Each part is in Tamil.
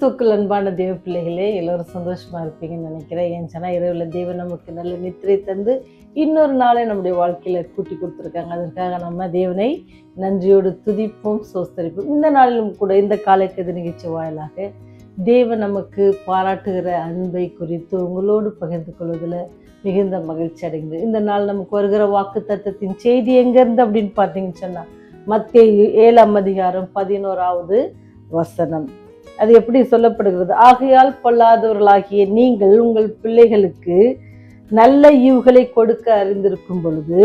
கிறிஸ்துவுக்குள் அன்பான தேவ பிள்ளைகளே, எல்லோரும் சந்தோஷமா இருப்பீங்கன்னு நினைக்கிறேன். ஏன் சொன்னா இரவுல தேவன் நமக்கு நல்ல நித்திரை தந்து இன்னொரு நாளை நம்முடைய வாழ்க்கையில கூட்டி கொடுத்துருக்காங்க. அதற்காக நம்ம தேவனை நன்றியோடு துதிப்போம், சோஸ்தரிப்போம். இந்த நாளிலும் கூட இந்த காலைக்கது நிகழ்ச்சி வாயிலாக தேவன் நமக்கு பாராட்டுகிற அன்பை குறித்து உங்களோடு பகிர்ந்து கொள்வதில் மிகுந்த மகிழ்ச்சி அடைகிறது. இந்த நாள் நமக்கு வருகிற வாக்கு தத்தத்தின் செய்தி எங்கிருந்து அப்படின்னு பார்த்தீங்கன்னு சொன்னா, மத்தேயு 7:11 வசனம். அது எப்படி சொல்லப்படுகிறது? ஆகையால் பொல்லாதவர்களாகிய நீங்கள் உங்கள் பிள்ளைகளுக்கு நல்ல ஈவுகளை கொடுக்க அறிந்திருக்கும் பொழுது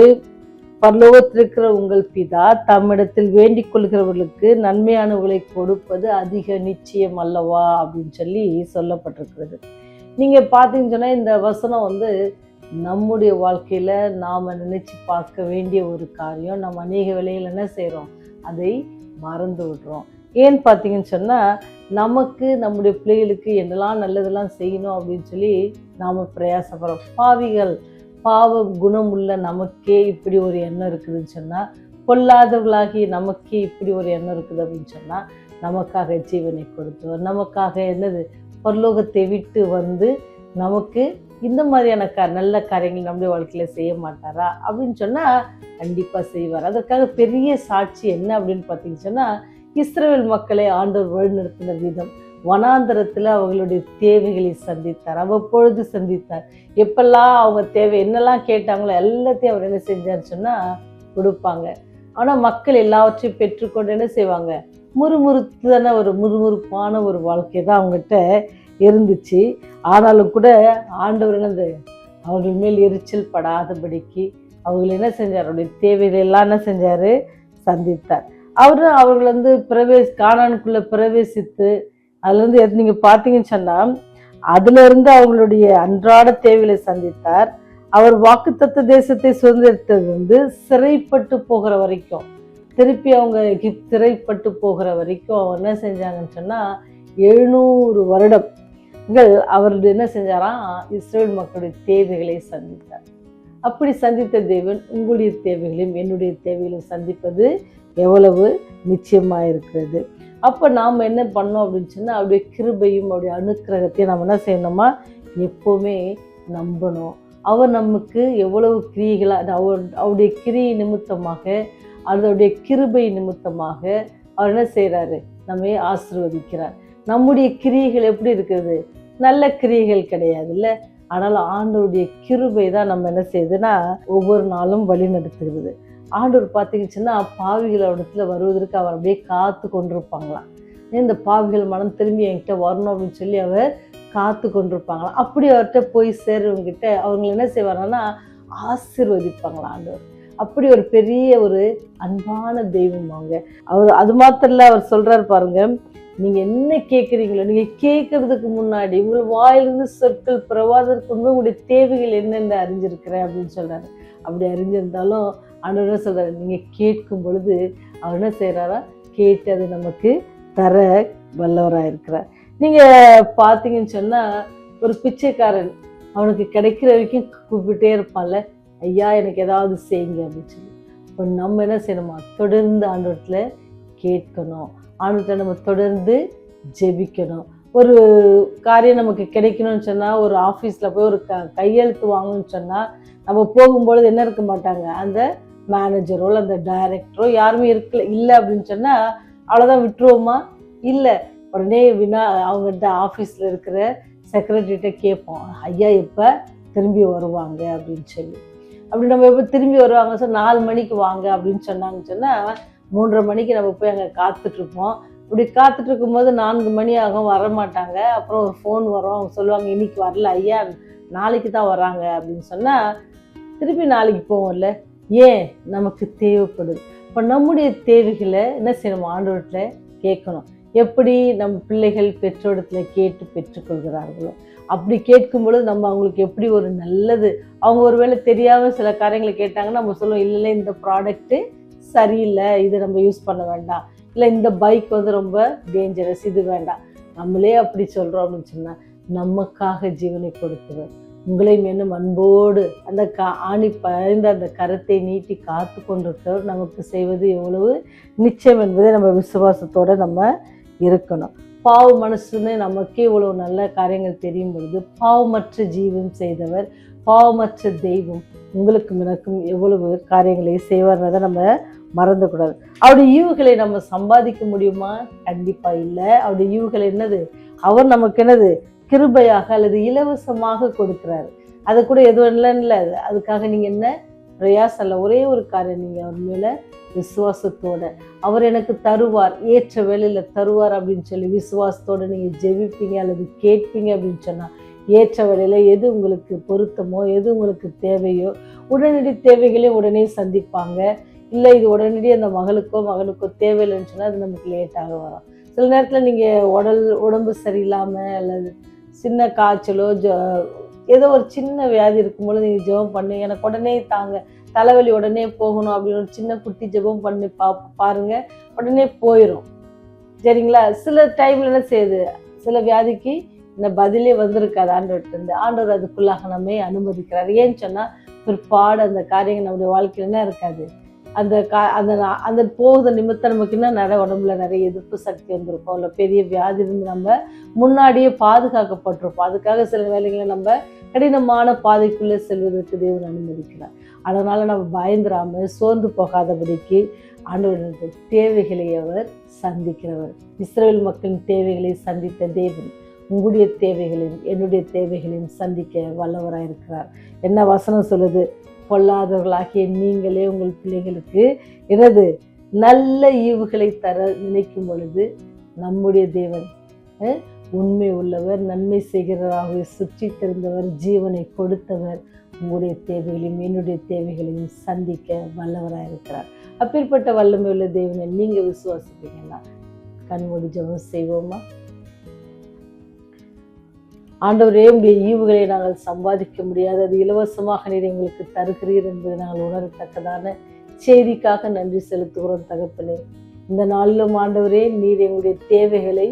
பரலோகத்தில் இருக்கிற உங்கள் பிதா தம்மிடத்தில் வேண்டிக் கொள்கிறவர்களுக்கு நன்மையானவர்களை கொடுப்பது அதிக நிச்சயம் அல்லவா அப்படின்னு சொல்லி சொல்லப்பட்டிருக்கிறது. நீங்க பார்த்தீங்கன்னு சொன்னா இந்த வசனம் நம்முடைய வாழ்க்கையில நாம நினைச்சு பார்க்க வேண்டிய ஒரு காரியம். நம்ம அநேக வேளையில் என்ன செய்யறோம்? அதை மறந்து விடுறோம். ஏன்னு பார்த்தீங்கன்னு சொன்னால், நமக்கு நம்முடைய பிள்ளைகளுக்கு என்னெல்லாம் நல்லதெல்லாம் செய்யணும் அப்படின்னு சொல்லி நாம் பிரயாசப்படுறோம். பாவ குணம் உள்ள நமக்கே இப்படி ஒரு எண்ணம் இருக்குதுன்னு சொன்னால், பொல்லாதவர்களாகி நமக்கே இப்படி ஒரு எண்ணம் இருக்குது அப்படின்னு சொன்னால், நமக்காக ஜீவனை கொடுத்தவர், நமக்காக பரலோகத்தை விட்டு வந்து நமக்கு இந்த மாதிரியான நல்ல காரியங்கள் நம்முடைய வாழ்க்கையில் செய்ய மாட்டாரா அப்படின்னு சொன்னால் கண்டிப்பாக செய்வார். அதற்காக பெரிய சாட்சி என்ன அப்படின்னு பார்த்தீங்கன்னு சொன்னால், இஸ்ரவேல் மக்களை ஆண்டவர் வழிநடத்தின விதம். வனாந்தரத்தில் அவங்களுடைய தேவைகளை சந்தித்தார், அவ்வப்பொழுது சந்தித்தார். எப்பெல்லாம் அவங்க தேவை என்னெல்லாம் கேட்டாங்களோ எல்லாத்தையும் அவர் என்ன செஞ்சார்னு சொன்னால் கொடுப்பாங்க. ஆனால் மக்கள் எல்லாவற்றையும் பெற்றுக்கொண்டு என்ன செய்வாங்க? முறுமுறுப்பான ஒரு வாழ்க்கை தான் அவங்ககிட்ட இருந்துச்சு. ஆனாலும் கூட ஆண்டவர் அவர்கள் மேல் எரிச்சல் படாதபடிக்கு அவர்கள் என்ன செஞ்சார்? அவருடைய தேவைகள் எல்லாம் என்ன செஞ்சார்? சந்தித்தார். அவர்கள் கானானுக்குள்ள பிரவேசித்து அதுல நீங்க பார்த்தீங்கன்னு சொன்னா, அதுல இருந்து அவங்களுடைய அன்றாட தேவைகளை சந்தித்தார். அவர் வாக்குத்தத்த தேசத்தை சுதந்திரத்தது சிறைப்பட்டு போகிற வரைக்கும், திருப்பி அவங்க சிறைப்பட்டு போகிற வரைக்கும் அவங்க என்ன செஞ்சாங்கன்னு சொன்னா 700 வருடங்கள் அவர்கள் என்ன செஞ்சாராம்? இஸ்ரேல் மக்களுடைய தேவைகளை சந்தித்தார். அப்படி சந்தித்த தேவன் உங்களுடைய தேவைகளையும் என்னுடைய தேவைகளையும் சந்திப்பது எவ்வளவு நிச்சயமா இருக்கிறது. அப்போ நாம் என்ன பண்ணோம் அப்படின்னு சொன்னால், அவருடைய கிருபையும் அவருடைய அனுக்கிரகத்தையும் நம்ம என்ன செய்யணுமா? எப்போவுமே நம்பணும். அவர் நமக்கு எவ்வளவு கிரியைகளாக அவருடைய கிரியை நிமித்தமாக, அதோடைய கிருபை நிமித்தமாக அவர் என்ன செய்கிறாரு? நம்மை ஆசீர்வதிக்கிறார். நம்முடைய கிரியைகள் எப்படி இருக்குது? நல்ல கிரியைகள் கிடையாது இல்லை. ஆனால் ஆண்டவருடைய கிருபை தான் நம்ம என்ன செய்யுதுன்னா ஒவ்வொரு நாளும் வழி நடத்துகிறது. ஆண்டவர் பார்த்தீங்கன்னா பாவிகளோடத்துல வருவதற்கு அவர் அப்படியே காத்து கொண்டிருப்பாங்களாம். இந்த பாவிகள் மனம் திரும்பி என்கிட்ட வரணும் அப்படின்னு சொல்லி அவர் காத்து கொண்டிருப்பாங்களாம். அப்படி அவர்கிட்ட போய் சேர்றவங்கிட்ட அவங்க என்ன செய்வாங்கன்னா ஆசீர்வதிப்பாங்களாம் ஆண்டவர். அப்படி ஒரு பெரிய ஒரு அன்பான தெய்வம் அவர். அது மாத்திரம் இல்லை, அவர் சொல்றாரு பாருங்க, நீங்க என்ன கேட்குறீங்களோ, நீங்க கேட்கறதுக்கு முன்னாடி உங்கள் வாயிலிருந்து சொற்கள் பிறவாதற்கு முன்பு உங்களுடைய தேவைகள் என்னென்னு அறிஞ்சிருக்கிறேன் அப்படின்னு சொல்றாரு. அப்படி அறிஞ்சிருந்தாலும் ஆண்டவர் என்ன சொல்றாரு? நீங்க கேட்கும் பொழுது அவர் என்ன செய்யறாரா? கேட்டு அது நமக்கு தர வல்லவராக இருக்கிறார். நீங்க பார்த்தீங்கன்னு சொன்னா, ஒரு பிச்சைக்காரன் அவனுக்கு கிடைக்கிற வரைக்கும் கூப்பிட்டே இருப்பான்ல, ஐயா எனக்கு ஏதாவது செய்யுங்க அப்படின்னு சொல்லி. இப்போ நம்ம என்ன செய்யணுமா? தொடர்ந்து ஆண்டவரத்துல கேட்கணும், ஆண்டவர்கிட்ட நம்ம தொடர்ந்து ஜெபிக்கணும். ஒரு காரியம் நமக்கு கிடைக்கணும்னு சொன்னால், ஒரு ஆஃபீஸில் போய் ஒரு கையெழுத்து வாங்கணும்னு சொன்னால், நம்ம போகும்பொழுது என்ன இருக்க மாட்டாங்க? அந்த மேனேஜரோ அந்த டைரக்டரோ யாருமே இல்லை அப்படின்னு சொன்னால் அவ்வளோதான் விட்டுருவோமா? இல்லை, உடனே அவங்கள்ட்ட ஆஃபீஸில் இருக்கிற செக்ரட்டரிகிட்ட கேட்போம், ஐயா எப்போ திரும்பி வருவாங்க அப்படின்னு சொல்லி. அப்படி நம்ம எப்போ திரும்பி வருவாங்க? 4 மணிக்கு வாங்க அப்படின்னு சொன்னாங்கன்னு சொன்னால் 3:30 மணிக்கு நம்ம போய் அங்கே காத்துட்ருப்போம். இப்படி காத்துட்டு இருக்கும்போது 4 மணி ஆகும், வரமாட்டாங்க. அப்புறம் ஒரு ஃபோன் வரும், அவங்க சொல்லுவாங்க இன்னைக்கு வரல ஐயா, நாளைக்கு தான் வராங்க அப்படின்னு சொன்னால் திருப்பி நாளைக்கு போவோம்ல. ஏன்? நமக்கு தேவைப்படுது. இப்போ நம்முடைய தேவைகளை என்ன செய்யணும்? ஆண்டவர்கிட்ட கேட்கணும். எப்படி நம்ம பிள்ளைகள் பெற்றோரிடத்துல கேட்டு பெற்றுக்கொள்கிறார்களோ அப்படி கேட்கும் பொழுது நம்ம அவங்களுக்கு எப்படி ஒரு நல்லது, அவங்க ஒருவேளை தெரியாமல் சில காரியங்களை கேட்டாங்கன்னா நம்ம சொல்லுவோம், இல்லை இந்த ப்ராடக்ட்டு சரியில்லை, இது நம்ம யூஸ் பண்ண வேண்டாம், இல்லை இந்த பைக் ரொம்ப டேஞ்சரஸ், இது வேண்டாம். நம்மளே அப்படி சொல்கிறோம் அப்படின்னு சொன்னால், நமக்காக ஜீவனை கொடுத்தவர் உங்களையும் என்னும் அன்போடு அந்த ஆணி பறிந்த அந்த கரத்தை நீட்டி காத்து கொண்டிருக்கிறவர் நமக்கு செய்வது எவ்வளவு நிச்சயம் என்பதை நம்ம விசுவாசத்தோடு நம்ம இருக்கணும். பாவ மனசுன்னு நமக்கே இவ்வளவு நல்ல காரியங்கள் தெரியும் பொழுது, பாவமற்ற ஜீவன் செய்தவர், பாவமற்ற தெய்வம் உங்களுக்கும் எனக்கும் எவ்வளவு காரியங்களை செய்வார்ன்றதை நம்ம மறந்துக்கூடாது. அவருடைய ஈவுகளை நம்ம சம்பாதிக்க முடியுமா? கண்டிப்பா இல்லை. அவருடைய ஈவுகள் என்னது? அவர் நமக்கு என்னது? கிருபையாக அல்லது இலவசமாக கொடுக்கிறாரு. அது கூட எதுவும் இல்லைன்னு அதுக்காக நீங்க என்ன பிரயாசம் இல்லை. ஒரே ஒரு காரியம், நீங்க அவர் மேல விசுவாசத்தோட, அவர் எனக்கு தருவார், ஏற்ற வேலையில தருவார் அப்படின்னு சொல்லி விசுவாசத்தோட நீங்க ஜெபிப்பீங்க அல்லது கேட்பீங்க அப்படின்னு சொன்னா, ஏற்ற வேலையில எது உங்களுக்கு பொருத்தமோ, எது உங்களுக்கு தேவையோ, உடனடி தேவைகளையும் உடனே சந்திப்பாங்க. இல்லை இது உடனடி அந்த மகனுக்கோ தேவையில்லைன்னு சொன்னால் அது நமக்கு லேட்டாக வரும். சில நேரத்தில் நீங்கள் உடம்பு சரியில்லாமல் அல்லது சின்ன காய்ச்சலோ ஏதோ ஒரு சின்ன வியாதி இருக்கும்போது நீங்கள் ஜெபம் பண்ணி எனக்கு உடனே தாங்க, தலைவலி உடனே போகணும் அப்படின்னு ஒரு சின்ன குட்டி ஜெபம் பண்ணி பாருங்க, உடனே போயிடும். சரிங்களா? சில டைம்ல என்ன செய்யுது, சில வியாதிக்கு இந்த பதிலே வந்திருக்காது ஆண்டவர்கிட்ட. ஆண்டவர் அதுக்குள்ளாக நம்மை அனுமதிக்கிறார். ஏன்னு சொன்னால் பிற்பாடு அந்த காரியங்கள் நம்முடைய வாழ்க்கையில் என்ன இருக்காது, அந்த போகுத நிமித்தம் நமக்கு இன்னும் நிறைய உடம்புல நிறைய எதிர்ப்பு சக்தி வந்திருக்கும், இல்லை பெரிய வியாதி இருந்து நம்ம முன்னாடியே பாதுகாக்கப்பட்டிருப்போம். அதுக்காக சில வேலைகளை நம்ம கடினமான பாதைக்குள்ளே செல்வதற்கு தேவன் அனுமதிக்கிறார். அதனால நம்ம பயந்துராம சோர்ந்து போகாதபடிக்கு ஆண்டவருடைய தேவைகளை அவர் சந்திக்கிறவர். இஸ்ரவேல் மக்களின் தேவைகளை சந்தித்த தேவன் உங்களுடைய தேவைகளையும் என்னுடைய தேவைகளையும் சந்திக்க வல்லவராயிருக்கிறார். என்ன வசனம் சொல்லுது? பொல்லாதவர்களாகிய நீங்களே உங்கள் பிள்ளைகளுக்கு எனது நல்ல ஈவுகளை தர நினைக்கும் பொழுது நம்முடைய தேவன் உண்மை உள்ளவர், நன்மை செய்கிறவராகவே சுற்றி தெரிந்தவர், ஜீவனை கொடுத்தவர் உங்களுடைய தேவைகளையும் என்னுடைய தேவைகளையும் சந்திக்க வல்லவராயிருக்கிறார். அப்பேற்பட்ட வல்லமை உள்ள தேவனை நீங்க விசுவாசிப்பீங்களா? கண்மூடி ஜெபம் செய்வோமா? ஆண்டவரே, உடைய ஈவுகளை நாங்கள் சம்பாதிக்க முடியாது, அது இலவசமாக நீர் எங்களுக்கு தருகிறீர் என்பதை நாங்கள் உணரத்தக்கதான செய்திக்காக நன்றி செலுத்துகிறோம் தகப்பனே. இந்த நாளிலும் ஆண்டவரே, நீர் எங்களுடைய தேவைகளை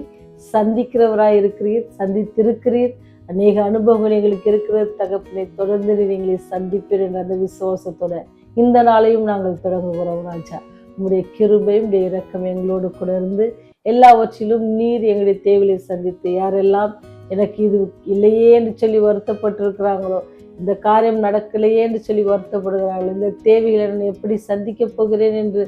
சந்திக்கிறவராய் இருக்கிறீர், சந்தித்திருக்கிறீர். அநேக அனுபவங்கள் எங்களுக்கு இருக்கிறது தகப்பனே. தொடர்ந்து நீர் எங்களை சந்திப்பீர் என்ற அந்த விசுவாசத்தோட இந்த நாளையும் நாங்கள் தொடங்குகிறோம் ராஜா. உங்களுடைய கிருபையும் உடைய இரக்கம் எங்களோடு கூட இருந்து எல்லாவற்றிலும் நீர் எங்களுடைய தேவைகளை சந்தித்து, யாரெல்லாம் எனக்கு இது இல்லையே என்று சொல்லி வருத்தப்பட்டிருக்கிறாங்களோ, இந்த காரியம் நடக்கலையே என்று சொல்லி வருத்தப்படுகிறார்களோ, இந்த தேவைகளை நான் எப்படி சந்திக்க போகிறேன் என்று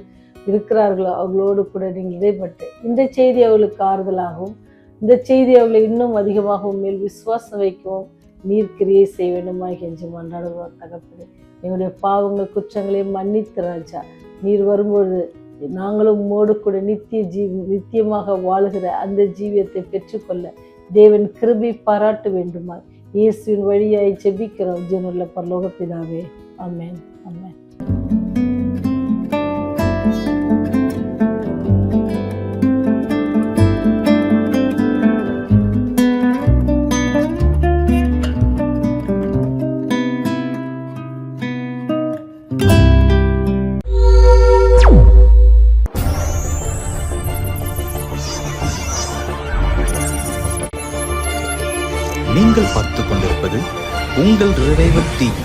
இருக்கிறார்களோ, அவர்களோடு கூட நீங்கள் இடைப்பட்டு இந்த செய்தி அவர்களுக்கு ஆறுதலாகவும், இந்த செய்தி அவர்களை இன்னும் அதிகமாக மேல் விசுவாசம் வைக்கவும் நீர் கிரியை செய்ய வேண்டுமா கெஞ்சி மன்றாடுவோம் தகப்பனே. எங்களுடைய பாவங்கள் குற்றங்களையும் மன்னித்து ராஜா. நீர் வரும்பொழுது நாங்களும் உம்மோடு கூட நித்தியமாக வாழுகிற அந்த ஜீவியத்தை பெற்றுக்கொள்ள தேவன் கிருபை பாராட்ட வேண்டுமா இயேசுவின் வழியாய் ஜெபிக்கிறோம் ஜீவனுள்ள பரலோக பிதாவே. ஆமென், ஆமென். நீங்கள் பார்த்துக் கொண்டிருப்பது உங்கள் ரிவைவல் டிவி.